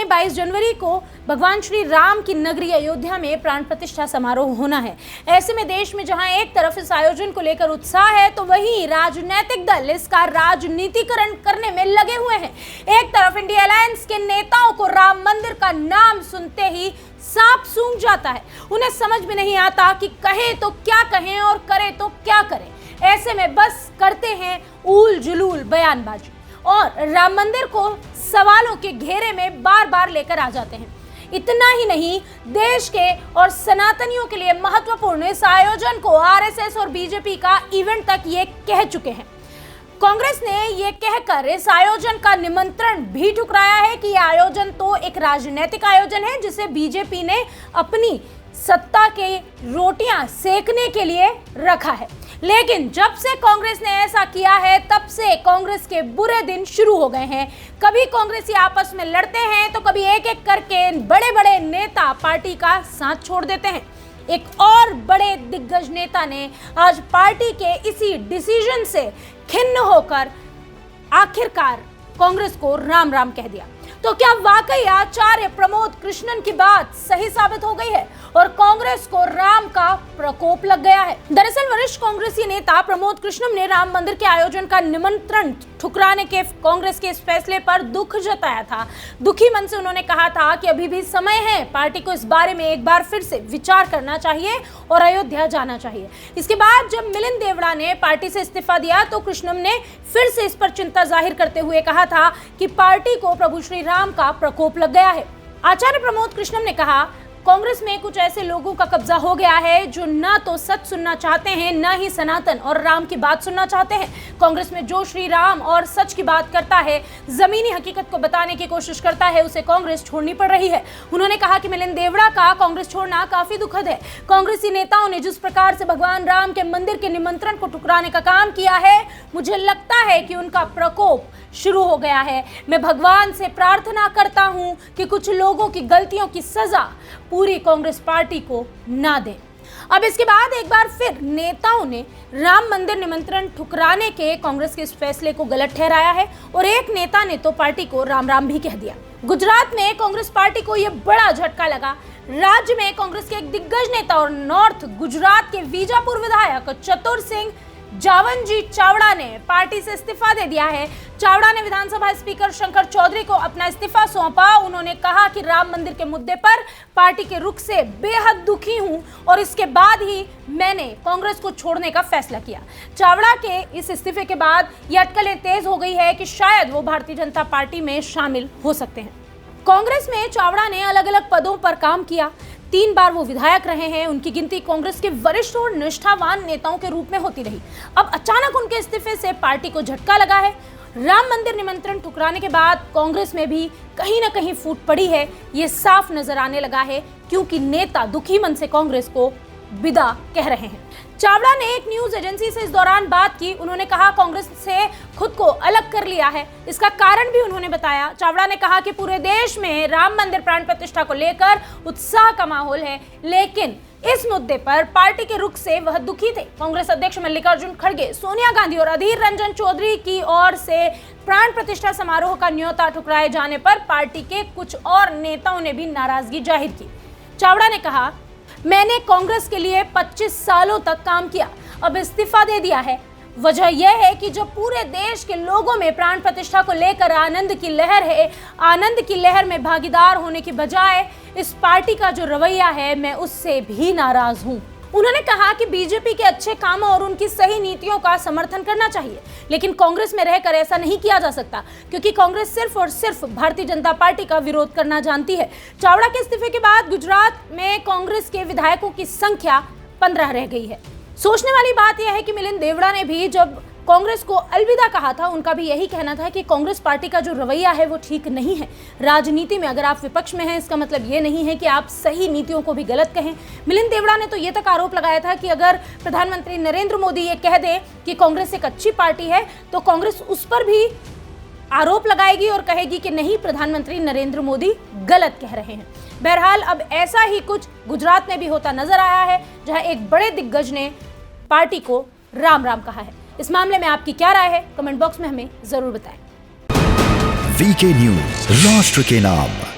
में 22 जनवरी को भगवान श्री राम की नगरी अयोध्या में प्राण प्रतिष्ठा समारोह होना है। ऐसे में देश में जहां एक तरफ इस आयोजन को लेकर उत्साह है, तो वहीं राजनीतिक दल इसका राजनीतिकरण करने में लगे हुए हैं। एक तरफ इंडिया अलायंस के नेताओं को राम मंदिर का नाम सुनते ही सांप सूंघ जाता है। उन्हें समझ में नहीं आता कि कहें तो क्या कहें और करें तो क्या करें। ऐसे में बस करते हैं ऊल जुलूल बयानबाजी और राम मंदिर को सवालों के घेरे में बार बार लेकर आ जाते हैं। इतना ही नहीं, देश के और सनातनियों के लिए महत्वपूर्ण इस आयोजन को आरएसएस और बीजेपी का इवेंट तक ये कह चुके हैं। कांग्रेस ने ये कहकर इस आयोजन का निमंत्रण भी ठुकराया है कि यह आयोजन तो एक राजनीतिक आयोजन है जिसे बीजेपी ने अपनी सत्ता के रोटियां सेकने के लिए रखा है। लेकिन जब से कांग्रेस ने ऐसा किया है, तब से कांग्रेस के बुरे दिन शुरू हो गए हैं। कभी कांग्रेसी आपस में लड़ते हैं तो कभी एक एक करके बड़े बड़े नेता पार्टी का साथ छोड़ देते हैं। एक और बड़े दिग्गज नेता ने आज पार्टी के इसी डिसीजन से खिन्न होकर आखिरकार कांग्रेस को राम राम कह दिया। तो क्या वाकई आचार्य प्रमोद कृष्णन की बात सही साबित हो गई है और कांग्रेस को राम का प्रकोप लग गया है? दरअसल वरिष्ठ कांग्रेसी नेता प्रमोद कृष्णन ने राम मंदिर के आयोजन का निमंत्रण ठुकराने के कांग्रेस के इस फैसले पर दुख जताया था। दुखी मन से उन्होंने कहा था कि अभी भी समय है, पार्टी को इस बारे में एक बार फिर से विचार करना चाहिए और अयोध्या जाना चाहिए। इसके बाद जब मिलिंद देवड़ा ने पार्टी से इस्तीफा दिया तो कृष्णन ने फिर से इस पर चिंता जाहिर करते हुए कहा था कि पार्टी को प्रभु श्री राम का प्रकोप लग गया है। आचार्य प्रमोद कृष्णन ने कहा, कांग्रेस में कुछ ऐसे लोगों का कब्जा हो गया है जो ना तो सच सुनना चाहते हैं, ना ही सनातन और राम की बात सुनना चाहते हैं। कांग्रेस में जो श्री राम और सच की बात करता है, जमीनी हकीकत को बताने की कोशिश करता है, उसे कांग्रेस छोड़नी पड़ रही है। उन्होंने कहा कि मिलिंद देवड़ा का कांग्रेस छोड़ना काफी दुखद है। कांग्रेसी नेताओं ने जिस प्रकार से भगवान राम के मंदिर के निमंत्रण को ठुकराने का काम किया है, मुझे लगता है कि उनका प्रकोप शुरू हो गया है। मैं भगवान से प्रार्थना करता हूं कि कुछ लोगों की गलतियों की सजा पूरी कांग्रेस पार्टी को ना दे। अब इसके बाद एक बार फिर नेताओं ने राम मंदिर निमंत्रण ठुकराने के कांग्रेस के इस फैसले को गलत ठहराया है और एक नेता ने तो पार्टी को राम राम भी कह दिया। गुजरात में कांग्रेस पार्टी को यह बड़ा झटका लगा। राज्य में कांग्रेस के एक दिग्गज नेता और नॉर्थ गुजरात के वीजापुर विधायक चतुर सिंह जावनजी चावड़ा ने पार्टी से इस्तीफा दे दिया है। चावड़ा ने विधानसभा स्पीकर शंकर चौधरी को अपना इस्तीफा सौंपा। उन्होंने कहा कि राम मंदिर के मुद्दे पर पार्टी के रुख से बेहद दुखी हूं और इसके बाद ही मैंने कांग्रेस को छोड़ने का फैसला किया। चावड़ा के इस इस्तीफे के बाद ये अटकलें तेज हो गई है कि शायद वो भारतीय जनता पार्टी में शामिल हो सकते हैं। कांग्रेस में चावड़ा ने अलग अलग पदों पर काम किया। 3 बार वो विधायक रहे हैं। उनकी गिनती कांग्रेस के वरिष्ठ और निष्ठावान नेताओं के रूप में होती रही। अब अचानक उनके इस्तीफे से पार्टी को झटका लगा है। राम मंदिर निमंत्रण ठुकराने के बाद कांग्रेस में भी कहीं ना कहीं फूट पड़ी है, ये साफ नजर आने लगा है, क्योंकि नेता दुखी मन से कांग्रेस को विदा कह रहे हैं। चावड़ा ने एक न्यूज एजेंसी से इस दौरान बात की। उन्होंने कहा कांग्रेस से खुद को अलग कर लिया है। इसका कारण भी उन्होंने बताया। चावड़ा ने कहा कि पूरे देश में राम मंदिर प्राण प्रतिष्ठा को लेकर उत्साह का माहौल है, लेकिन इस मुद्दे पर पार्टी के रुख से वह दुखी थे। कांग्रेस अध्यक्ष मल्लिकार्जुन खड़गे, सोनिया गांधी और अधीर रंजन चौधरी की ओर से प्राण प्रतिष्ठा समारोह का न्योता ठुकराए जाने पर पार्टी के कुछ और नेताओं ने भी नाराजगी जाहिर की। चावड़ा ने कहा, मैंने कांग्रेस के लिए 25 सालों तक काम किया, अब इस्तीफा दे दिया है। वजह यह है कि जब पूरे देश के लोगों में प्राण प्रतिष्ठा को लेकर आनंद की लहर है, आनंद की लहर में भागीदार होने की बजाय इस पार्टी का जो रवैया है, मैं उससे भी नाराज हूं। उन्होंने कहा कि बीजेपी के अच्छे कामों और उनकी सही नीतियों का समर्थन करना चाहिए, लेकिन कांग्रेस में रहकर ऐसा नहीं किया जा सकता, क्योंकि कांग्रेस सिर्फ और सिर्फ भारतीय जनता पार्टी का विरोध करना जानती है। चावड़ा के इस्तीफे के बाद गुजरात में कांग्रेस के विधायकों की संख्या 15 रह गई है। सोचने वाली बात यह है कि मिलिंद देवड़ा ने भी जब कांग्रेस को अलविदा कहा था, उनका भी यही कहना था कि कांग्रेस पार्टी का जो रवैया है वो ठीक नहीं है। राजनीति में अगर आप विपक्ष में हैं, इसका मतलब ये नहीं है कि आप सही नीतियों को भी गलत कहें। मिलिंद देवड़ा ने तो ये तक आरोप लगाया था कि अगर प्रधानमंत्री नरेंद्र मोदी ये कह दे कि कांग्रेस एक अच्छी पार्टी है, तो कांग्रेस उस पर भी आरोप लगाएगी और कहेगी कि नहीं, प्रधानमंत्री नरेंद्र मोदी गलत कह रहे हैं। बहरहाल अब ऐसा ही कुछ गुजरात में भी होता नजर आया है, जहां एक बड़े दिग्गज ने पार्टी को राम राम कहा है। इस मामले में आपकी क्या राय है, कमेंट बॉक्स में हमें जरूर बताएं। वीके न्यूज, राष्ट्र के नाम।